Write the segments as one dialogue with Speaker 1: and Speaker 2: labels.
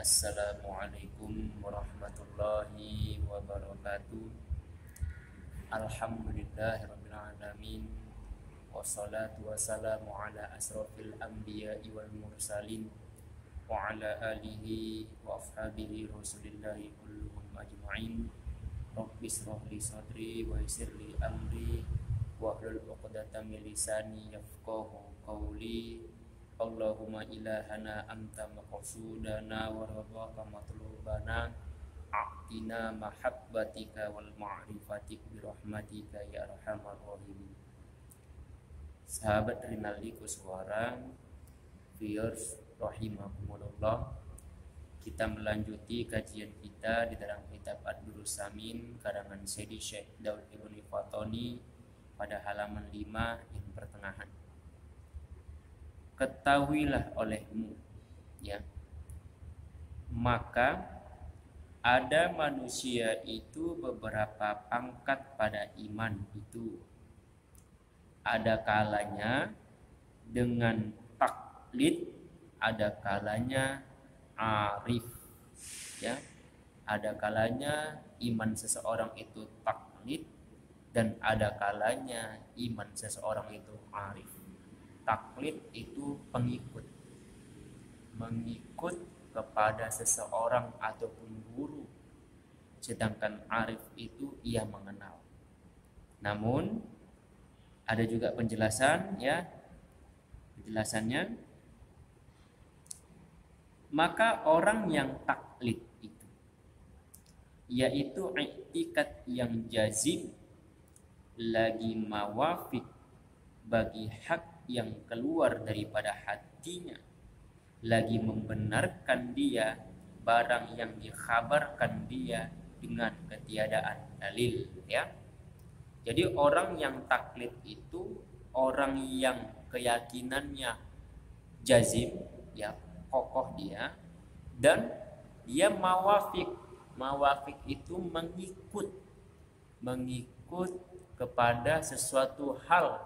Speaker 1: Assalamualaikum warahmatullahi wabarakatuh. Alhamdulillahirabbil alamin. Wassalatu wassalamu ala asrofil anbiya'i wal mursalin wa ala alihi wa ashabihi rasulillahi kulluhum ajma'in. Rabbis shrahli sadri wa yassirli amri wahlul 'uqdatam min lisani yafqahu qawli. Allahumma ilahana anta maqsudana wa rabbaka matlubana a'tina mahabbatika wal ma'rifatik birahmatika ya arhamar rahimin. Sahabat Rinaldi Kuswara, viewers rahimakumullah, kita melanjuti kajian kita di dalam kitab Ad-Durrus Samin karangan Sayyidi Syekh Daud Ibn Fatoni pada halaman 5 yang pertengahan. Ketahuilah olehmu, ya, maka ada manusia itu beberapa pangkat pada iman itu. Ada kalanya dengan taklid, ada kalanya arif, ya. Ada kalanya iman seseorang itu taklid dan ada kalanya iman seseorang itu arif. Taklid itu pengikut, mengikut kepada seseorang ataupun guru, sedangkan arif itu ia mengenal. Namun ada juga penjelasan, ya, penjelasannya, maka orang yang taklid itu yaitu i'tikad yang jazim lagi mawafik bagi hak yang keluar daripada hatinya, lagi membenarkan dia barang yang dikhabarkan dia dengan ketiadaan dalil, ya. Jadi orang yang taklid itu orang yang keyakinannya jazim, ya, kokoh dia, dan dia mawafik. Mawafik itu mengikut kepada sesuatu hal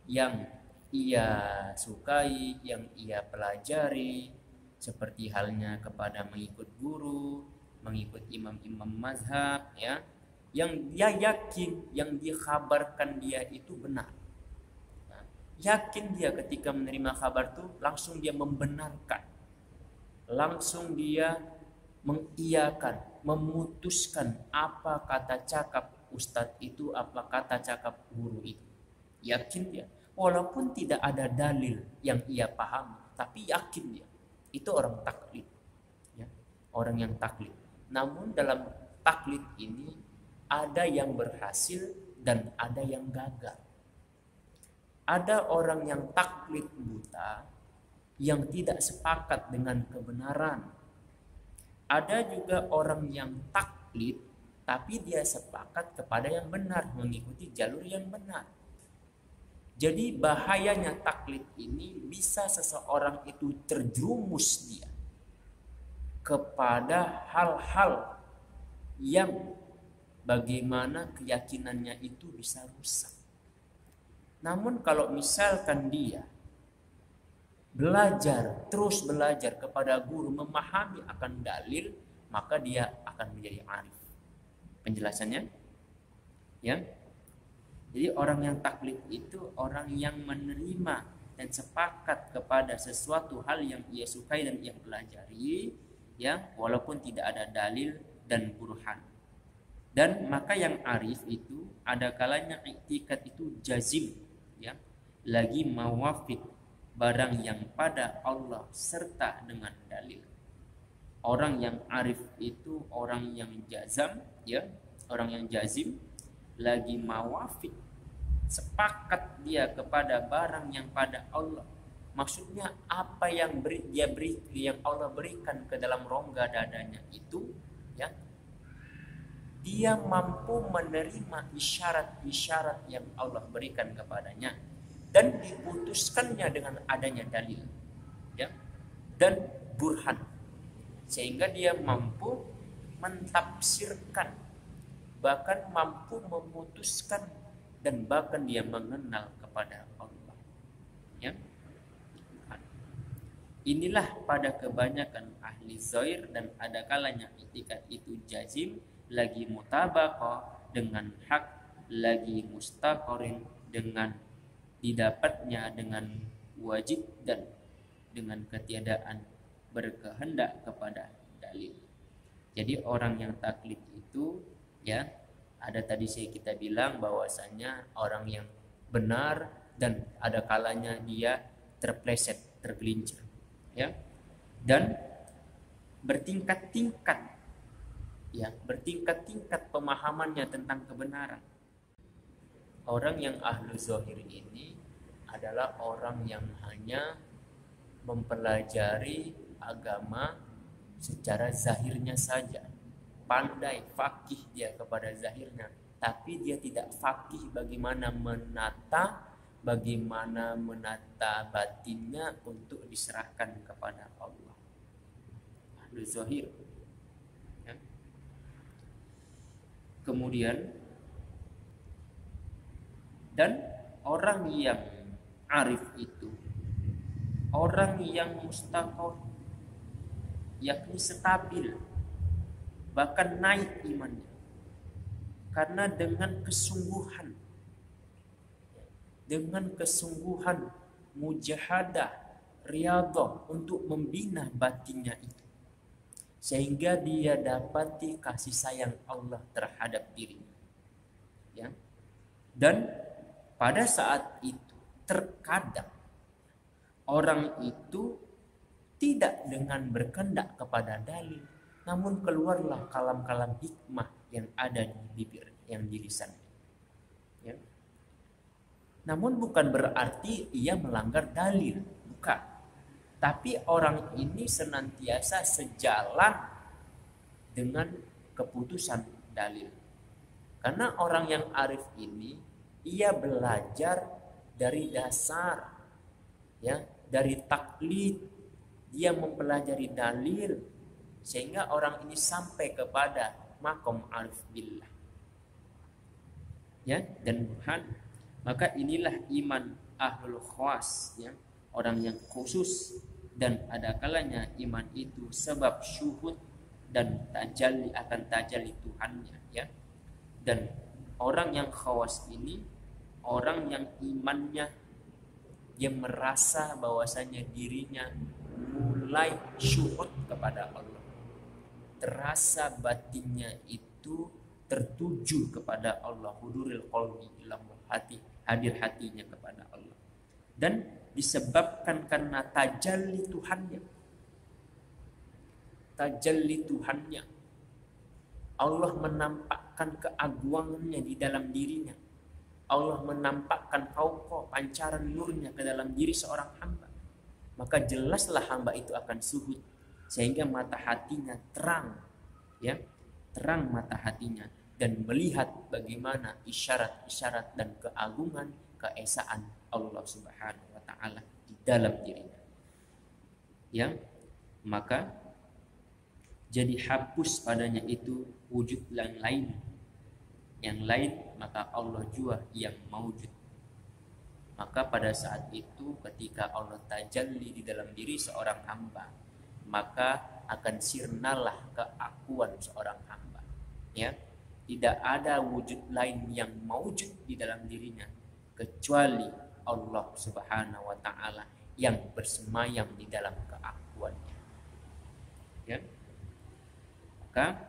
Speaker 1: yang ia sukai, yang ia pelajari, seperti halnya kepada mengikut guru, mengikut imam-imam mazhab, ya, yang dia yakin, yang dikhabarkan dia itu benar. Nah, yakin dia ketika menerima kabar itu, langsung dia membenarkan, langsung dia mengiyakan, memutuskan apa kata cakap ustadz itu, apa kata cakap guru itu. Yakin dia, walaupun tidak ada dalil yang ia pahami, tapi yakin dia. Itu orang taklid, ya, orang yang taklid. Namun dalam taklid ini ada yang berhasil dan ada yang gagal. Ada orang yang taklid buta, yang tidak sepakat dengan kebenaran. Ada juga orang yang taklid tapi dia sepakat kepada yang benar, mengikuti jalur yang benar. Jadi bahayanya taklid ini, bisa seseorang itu terjerumus dia kepada hal-hal yang bagaimana keyakinannya itu bisa rusak. Namun kalau misalkan dia belajar, terus belajar kepada guru, memahami akan dalil, maka dia akan menjadi arif. Penjelasannya, ya. Jadi orang yang taklid itu orang yang menerima dan sepakat kepada sesuatu hal yang ia sukai dan ia pelajari, ya, walaupun tidak ada dalil dan burhan. Dan maka yang arif itu ada kalanya i'tikad itu jazim, ya, lagi mawafik barang yang pada Allah serta dengan dalil. Orang yang arif itu orang yang jazam, ya, orang yang jazim lagi mawafik, sepakat dia kepada barang yang pada Allah. Maksudnya apa yang yang Allah berikan ke dalam rongga dadanya itu, ya, dia mampu menerima isyarat-isyarat yang Allah berikan kepadanya dan diputuskannya dengan adanya dalil, ya, dan burhan, sehingga dia mampu mentafsirkan, bahkan mampu memutuskan, dan bahkan dia mengenal kepada Allah, ya. Inilah pada kebanyakan ahli zahir, dan ada kalanya i'tikad itu jazim, lagi mutabaqah dengan hak, lagi mustaqorin dengan didapatnya dengan wajib, dan dengan ketiadaan berkehendak kepada dalil. Jadi orang yang taklid itu, ya, ada tadi kita bilang bahwasanya orang yang benar, dan ada kalanya dia terpleset, tergelincir, ya, dan bertingkat-tingkat, ya, bertingkat-tingkat pemahamannya tentang kebenaran. Orang yang ahlu zahir ini adalah orang yang hanya mempelajari agama secara zahirnya saja, pandai fakih dia kepada zahirnya, tapi dia tidak fakih bagaimana menata batinnya untuk diserahkan kepada Allah. Ahlu zahir, ya. Kemudian, dan orang yang arif itu orang yang mustaqim, yakni stabil, bahkan naik imannya, karena dengan kesungguhan mujahadah, riyadhah untuk membina batinnya itu, sehingga dia dapati kasih sayang Allah terhadap dirinya, ya. Dan pada saat itu terkadang orang itu tidak dengan berkehendak kepada dalil, namun keluarlah kalam-kalam hikmah yang ada di bibir, yang di lisannya, ya. Namun bukan berarti ia melanggar dalil, bukan. Tapi orang ini senantiasa sejalan dengan keputusan dalil. Karena orang yang arif ini, ia belajar dari dasar, ya, dari taklid, dia mempelajari dalil, sehingga orang ini sampai kepada maqam arif billah, ya, dan burhan. Maka inilah iman ahlul khawas, ya, orang yang khusus, dan ada kalanya iman itu sebab syuhud dan tajalli akan tajalli Tuhannya, ya. Dan orang yang khawas ini orang yang imannya, dia merasa bahwasanya dirinya mulai syuhud kepada Allah, terasa batinnya itu tertuju kepada Allah, huduril qalbi ilahu, hadir hatinya kepada Allah, dan disebabkan karena tajalli Tuhannya, Allah menampakkan keagungannya di dalam dirinya, Allah menampakkan fauqa, pancaran nurnya ke dalam diri seorang hamba, maka jelaslah hamba itu akan suhud, sehingga mata hatinya terang, ya, terang mata hatinya, dan melihat bagaimana isyarat-isyarat dan keagungan, keesaan Allah Subhanahu wa taala di dalam dirinya, ya. Maka jadi hapus padanya itu wujud yang lain, maka Allah jua yang maujud. Maka pada saat itu ketika Allah tajalli di dalam diri seorang hamba, maka akan sirnalah keakuan seorang hamba, ya. Tidak ada wujud lain yang maujud di dalam dirinya kecuali Allah Subhanahu wa taala yang bersemayam di dalam keakuannya, ya. Maka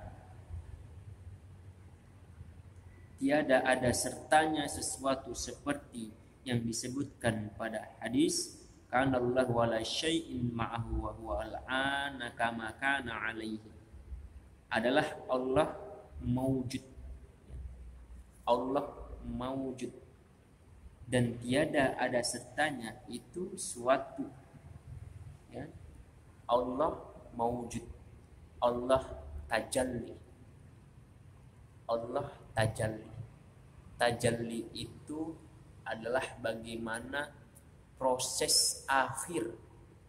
Speaker 1: tiada ada sertanya sesuatu seperti yang disebutkan pada hadis, kana Allah wala syai'in ma'ahu wa huwa al'ana kama kana alaihi. Adalah Allah maujud. Allah maujud, dan tiada ada sertanya itu suatu, ya. Allah maujud, Allah tajalli. Allah tajalli. Tajalli itu adalah bagaimana proses akhir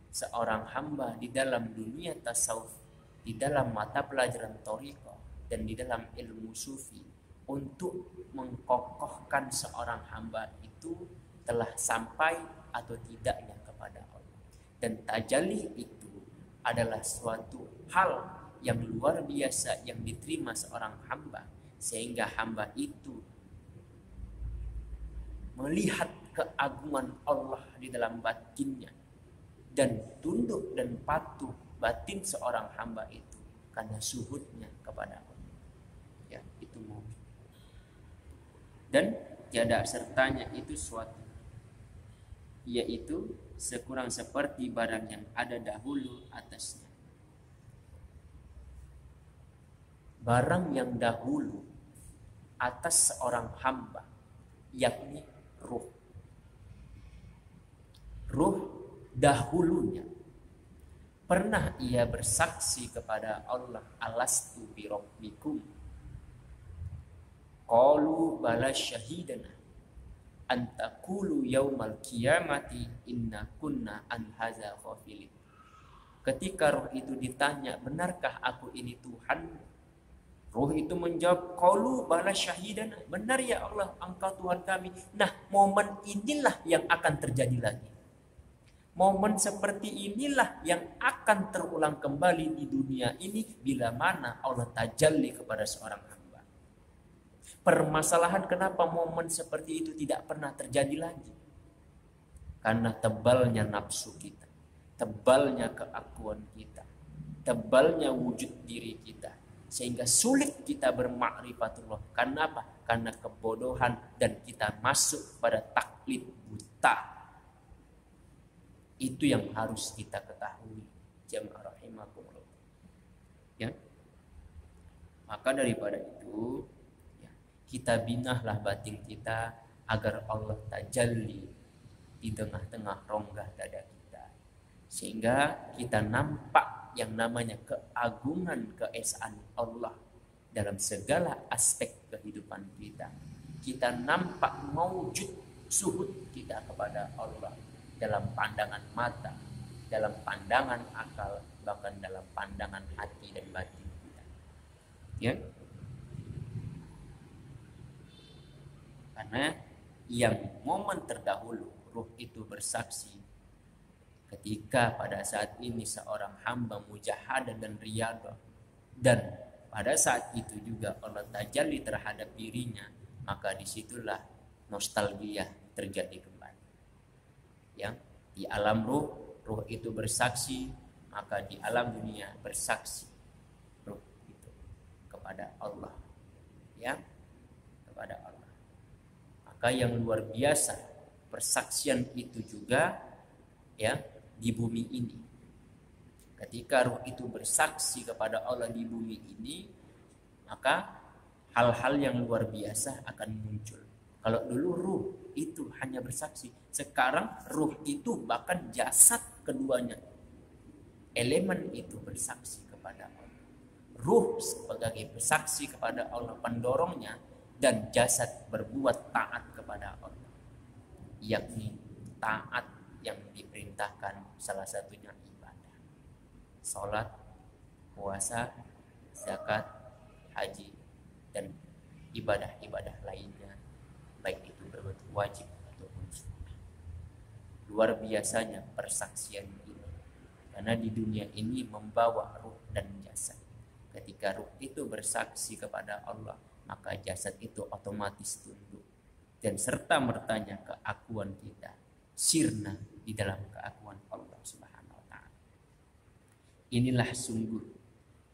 Speaker 1: seorang hamba di dalam dunia tasawuf, di dalam mata pelajaran thariqah, dan di dalam ilmu sufi, untuk mengkokohkan seorang hamba itu telah sampai atau tidaknya kepada Allah. Dan tajalli itu adalah suatu hal yang luar biasa yang diterima seorang hamba, sehingga hamba itu melihat keagungan Allah di dalam batinnya dan tunduk dan patuh batin seorang hamba itu karena suhudnya kepada Allah. Ya, itu mungkin. Dan tiada sertanya itu suatu, yaitu sekurang seperti barang yang ada dahulu atasnya. Barang yang dahulu atas seorang hamba, yakni ruh. Ruh dahulunya pernah ia bersaksi kepada Allah, alastu bi rabbikum, qalu bala syahidana antakulu yaumal qiyamati inna kunna an hadza ghafilin. Ketika roh itu ditanya, benarkah aku ini Tuhan? Roh itu menjawab, qalu bala syahidana, benar ya Allah, engkau Tuhan kami. Nah, momen inilah yang akan terjadi lagi. Momen seperti inilah yang akan terulang kembali di dunia ini bila mana Allah tajalli kepada seorang hamba. Permasalahan kenapa momen seperti itu tidak pernah terjadi lagi? Karena tebalnya nafsu kita, tebalnya keakuan kita, tebalnya wujud diri kita, sehingga sulit kita bermakrifatullah. Karena apa? Karena kebodohan dan kita masuk pada taklid buta. Itu yang harus kita ketahui, jamaah rahimakumullah. Ya. Maka daripada itu, ya, kita binahlah batin kita agar Allah tajalli di tengah-tengah rongga dada kita, sehingga kita nampak yang namanya keagungan keesaan Allah dalam segala aspek kehidupan kita. Kita nampak mewujud suhud kita kepada Allah dalam pandangan mata, dalam pandangan akal, bahkan dalam pandangan hati dan batin kita. Ya. Karena yang momen terdahulu ruh itu bersaksi ketika pada saat ini seorang hamba mujahadah dan riyadhah, dan pada saat itu juga Allah tajalli terhadap dirinya, maka disitulah nostalgia terjadi kembali. Yang di alam ruh, ruh itu bersaksi, maka di alam dunia bersaksi ruh itu kepada Allah, ya, kepada Allah. Maka yang luar biasa persaksian itu juga, ya, di bumi ini. Ketika ruh itu bersaksi kepada Allah di bumi ini, maka hal-hal yang luar biasa akan muncul. Kalau dulu ruh itu hanya bersaksi, sekarang ruh itu bahkan jasad keduanya, elemen itu bersaksi kepada Allah. Ruh sebagai bersaksi kepada Allah pendorongnya, dan jasad berbuat taat kepada Allah, yakni taat yang diperintahkan salah satunya ibadah, salat, puasa, zakat, haji, dan ibadah-ibadah lainnya, baik itu berbentuk wajib ataupun sunnah. Luar biasanya persaksian ini, karena di dunia ini membawa ruh dan jasad. Ketika ruh itu bersaksi kepada Allah, maka jasad itu otomatis tunduk dan serta mertanya keakuan kita sirna di dalam keakuan Allah Subhanahu wa taala. Inilah sungguh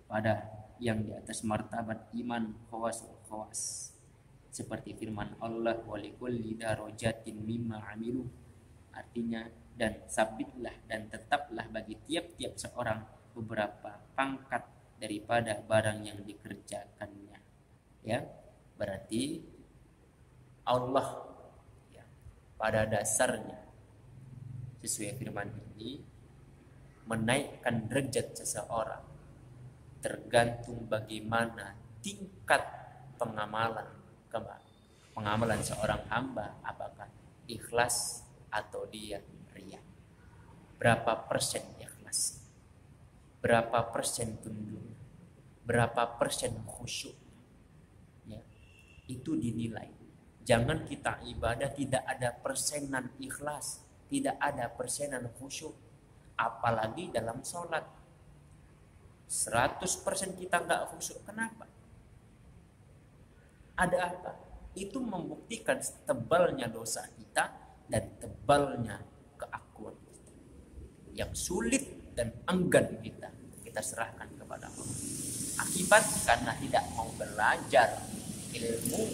Speaker 1: pada yang di atas martabat iman khawasul khawas. Seperti firman Allah, walikulli darajatin mimma amilu, artinya dan sabitlah dan tetaplah bagi tiap-tiap seorang beberapa pangkat daripada barang yang dikerjakannya. Ya, berarti Allah, ya, pada dasarnya sesuai firman ini menaikkan derajat seseorang tergantung bagaimana tingkat pengamalan seorang hamba, apakah ikhlas atau dia riya. Berapa persen ikhlas, berapa persen tunduk, berapa persen khusyuk, ya, itu dinilai. Jangan kita ibadah tidak ada persenan ikhlas, tidak ada persenan khusyuk. apalagi dalam sholat. 100% kita nggak khusyuk. Kenapa? Ada apa? Itu membuktikan tebalnya dosa kita dan tebalnya keakuan kita. Yang sulit dan enggan kita serahkan kepada Allah. Akibat karena tidak mau belajar ilmu,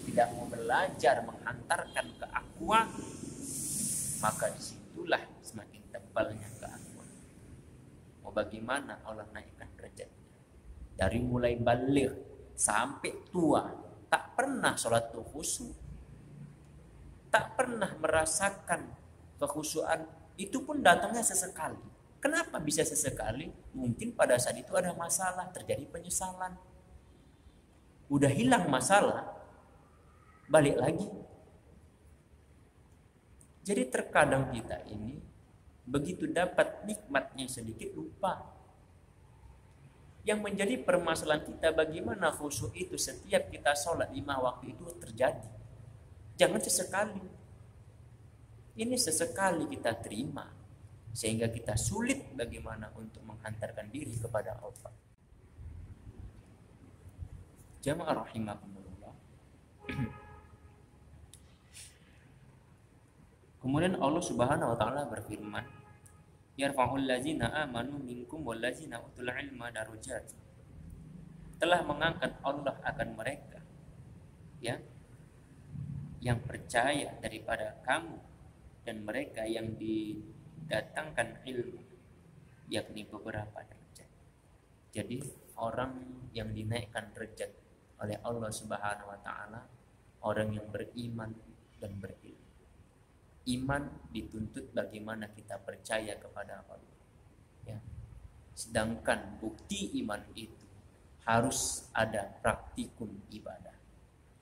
Speaker 1: tidak mau belajar menghantarkan keakuan, maka disitulah semakin tebalnya keakuan. Mau bagaimana Allah naikkan derajatnya? Dari mulai baligh sampai tua, tak pernah sholat tuh khusyuk, tak pernah merasakan kekhusyuan. Itu pun datangnya sesekali. Kenapa bisa sesekali? Mungkin pada saat itu ada masalah, terjadi penyesalan. Udah hilang masalah, balik lagi. Jadi terkadang kita ini begitu dapat nikmatnya sedikit lupa. Yang menjadi permasalahan kita bagaimana khusyuk itu setiap kita sholat 5 waktu itu terjadi. Jangan sesekali. Ini sesekali kita terima. Sehingga kita sulit bagaimana untuk menghantarkan diri kepada Allah. Jamaah rahimakumullah. Kemudian Allah Subhanahu wa taala berfirman, yarfa'ul ladzina amanu minkum wal ladzina utul ilma darajat. Telah mengangkat Allah akan mereka ya yang percaya daripada kamu dan mereka yang didatangkan ilmu, yakni beberapa derajat. Jadi orang yang dinaikkan derajat oleh Allah Subhanahu wa taala orang yang beriman dan berilmu. Iman dituntut bagaimana kita percaya kepada Allah. Ya. Sedangkan bukti iman itu harus ada praktikum ibadah.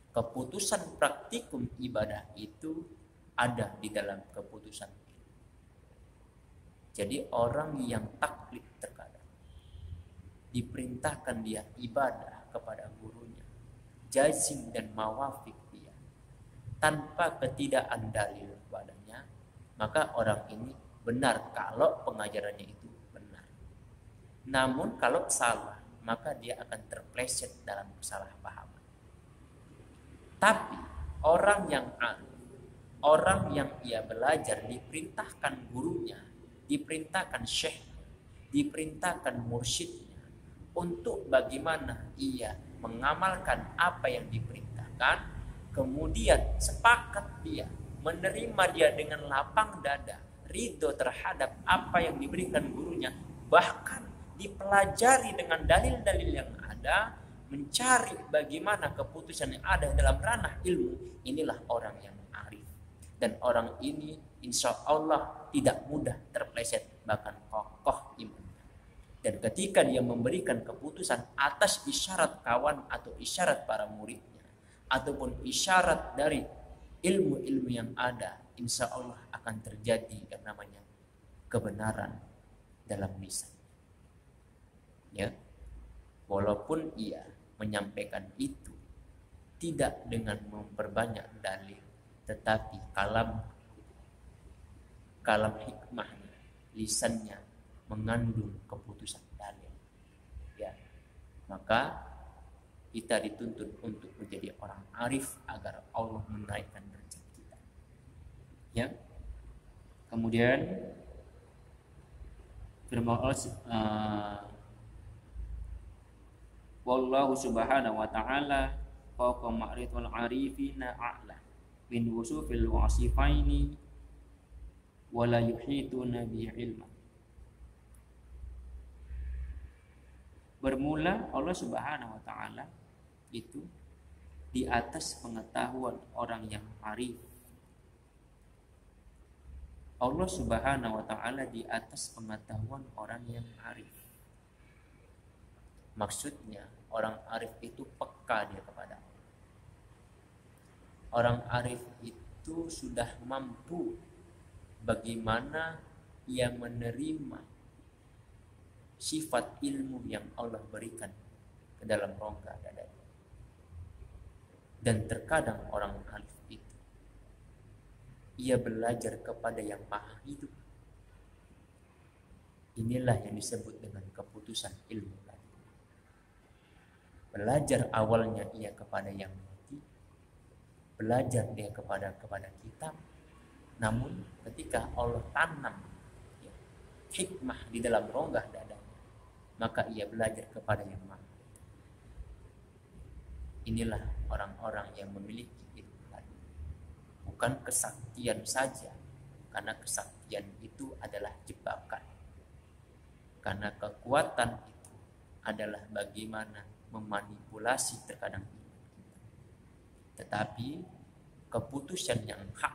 Speaker 1: Keputusan praktikum ibadah itu ada di dalam keputusan itu. Jadi orang yang taklid terkadang diperintahkan dia ibadah kepada gurunya, jazim dan mawafik dia tanpa ketidakandalil dalil padanya, maka orang ini benar kalau pengajarannya itu benar. Namun kalau salah, maka dia akan terpleset dalam kesalahpahaman. Tapi orang yang orang yang ia belajar diperintahkan gurunya, diperintahkan syekh, diperintahkan mursyidnya untuk bagaimana ia mengamalkan apa yang diperintahkan, kemudian sepakat dia menerima dia dengan lapang dada, ridho terhadap apa yang diberikan gurunya, bahkan dipelajari dengan dalil-dalil yang ada, mencari bagaimana keputusan yang ada dalam ranah ilmu. Inilah orang yang arif. Dan orang ini insya Allah tidak mudah terpleset, bahkan kokoh imannya. Dan ketika dia memberikan keputusan atas isyarat kawan atau isyarat para muridnya, ataupun isyarat dari ilmu-ilmu yang ada, insya Allah akan terjadi yang namanya kebenaran dalam lisan. Ya, walaupun ia menyampaikan itu tidak dengan memperbanyak dalil, tetapi kalam hikmahnya, lisannya mengandung keputusan dalil. Ya, maka kita dituntut untuk menjadi orang arif agar Allah menaikkan derajat kita. Ya, kemudian firman Allah, wallahu subhanahu wa ta'ala fawqa ma'rifatil arifina a'la bin wusufil wasifaini wala yuhituna bi ilma. Bermula Allah Subhanahu wa ta'ala itu di atas pengetahuan orang yang arif. Allah Subhanahu wa ta'ala di atas pengetahuan orang yang arif. Maksudnya orang arif itu peka dia kepada Allah. Orang arif itu sudah mampu bagaimana ia menerima sifat ilmu yang Allah berikan ke dalam rongga dadanya. Dan terkadang orang arif itu ia belajar kepada yang maha hidup, Inilah yang disebut dengan keputusan ilmu laduni. Belajar awalnya ia kepada yang mati, belajar dia kepada kitab. Namun ketika Allah tanam ya, hikmah di dalam rongga dadanya, maka ia belajar kepada yang maha. Inilah orang-orang yang memiliki ilmu laduni. Bukan kesaktian saja, karena kesaktian itu adalah jebakan. Karena kekuatan itu adalah bagaimana memanipulasi terkadang iman kita. Tetapi keputusan yang hak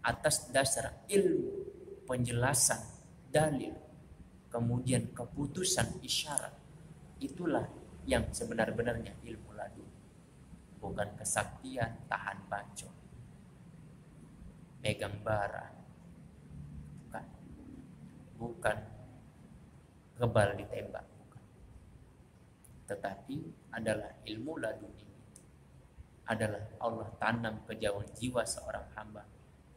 Speaker 1: atas dasar ilmu, penjelasan, dalil, kemudian keputusan isyarat, itulah yang sebenar-benarnya ilmu laduni. Bukan kesaktian tahan bacot, pegang bara, bukan kebal ditembak, bukan. Tetapi adalah ilmu laduni, adalah Allah tanam ke dalam jiwa seorang hamba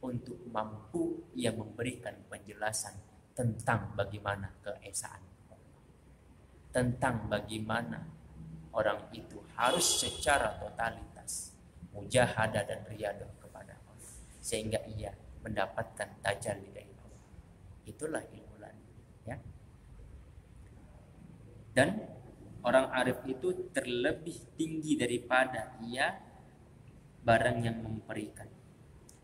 Speaker 1: untuk mampu ia memberikan penjelasan tentang bagaimana keesaan Allah, tentang bagaimana orang itu harus secara totalitas mujahadah dan riyadah kepada Allah, sehingga ia mendapatkan tajalli dari Allah. Itulah ilmu laduni, ya. Dan orang arif itu terlebih tinggi daripada ia barang yang memperikan.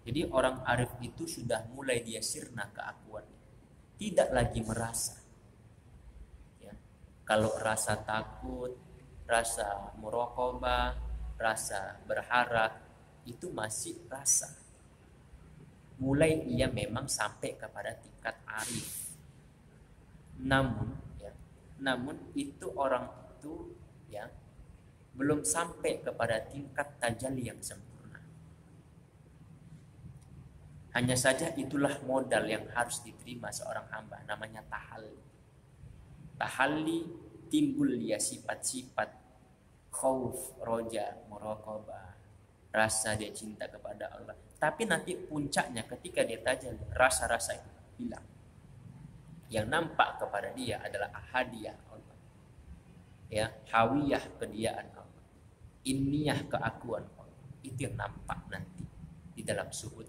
Speaker 1: Jadi orang arif itu sudah mulai dia sirna keakuan, tidak lagi merasa. Ya. Kalau rasa takut, rasa muraqabah, rasa berharap, itu masih rasa. Mulai ia memang sampai kepada tingkat arif. Namun itu orang itu ya belum sampai kepada tingkat tajalli yang sempurna. Hanya saja itulah modal yang harus diterima seorang hamba, namanya tahalli. Tahalli timbul dia sifat-sifat khauf, roja, muraqabah, rasa dia cinta kepada Allah. Tapi nanti puncaknya ketika dia tajalli, rasa-rasa itu hilang. Yang nampak kepada dia adalah ahadiyah Allah, ya, hawiyah kediaan Allah, inniyah keakuan Allah. Itu yang nampak nanti di dalam suhud.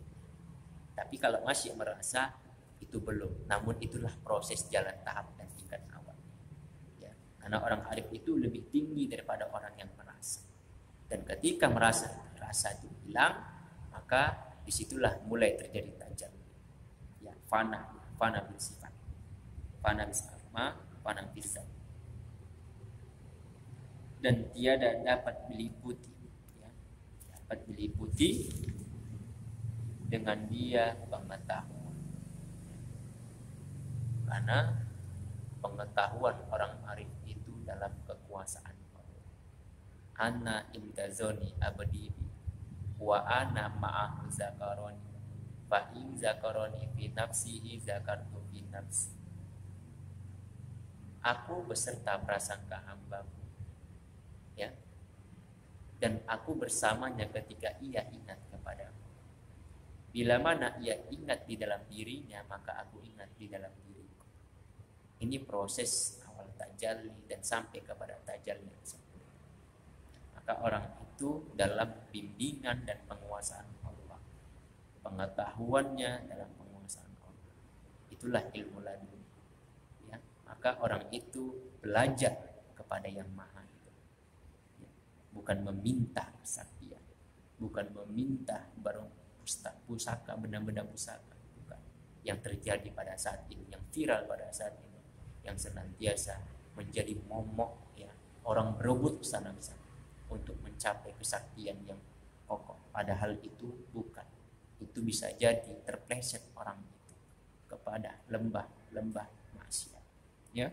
Speaker 1: Tapi kalau masih merasa, itu belum. Namun itulah proses jalan tahap dan tingkat awal, ya. Karena orang arif itu lebih tinggi daripada orang yang merasa. Dan ketika merasa, rasa itu hilang, maka disitulah mulai terjadi tajalli, ya, fana bil sifat, fana bil asma, fana bil zat. Dan tiada dapat meliputi, ya, dapat meliputi dengan dia pengetahuan. Karena pengetahuan orang arif itu dalam kekuasaan Allah. Ana imtazoni abdi wa ana ma'ahu zakaroni fa in zakaroni fi nafsihi zakartu fi nafsi. Aku beserta prasangka hambamu, ya, dan aku bersamanya ketika ia ingat kepadamu. Bila mana ia ingat di dalam dirinya, maka aku ingat di dalam diriku. Ini proses awal tajalli dan sampai kepada tajalli yang sempurna. Maka orang itu dalam bimbingan dan penguasaan Allah, pengetahuannya dalam penguasaan Allah, itulah ilmu laduni, ya. Maka orang itu belajar kepada yang maha itu, ya. Bukan meminta kesaktian, bukan meminta barang pusaka, benda-benda pusaka, bukan. Yang terjadi pada saat ini, yang viral pada saat ini, yang senantiasa menjadi momok, ya, orang berebut sana untuk mencapai kesaktian yang kokoh. Padahal itu bukan. Itu bisa jadi terpleset orang itu kepada lembah-lembah maksiat, ya.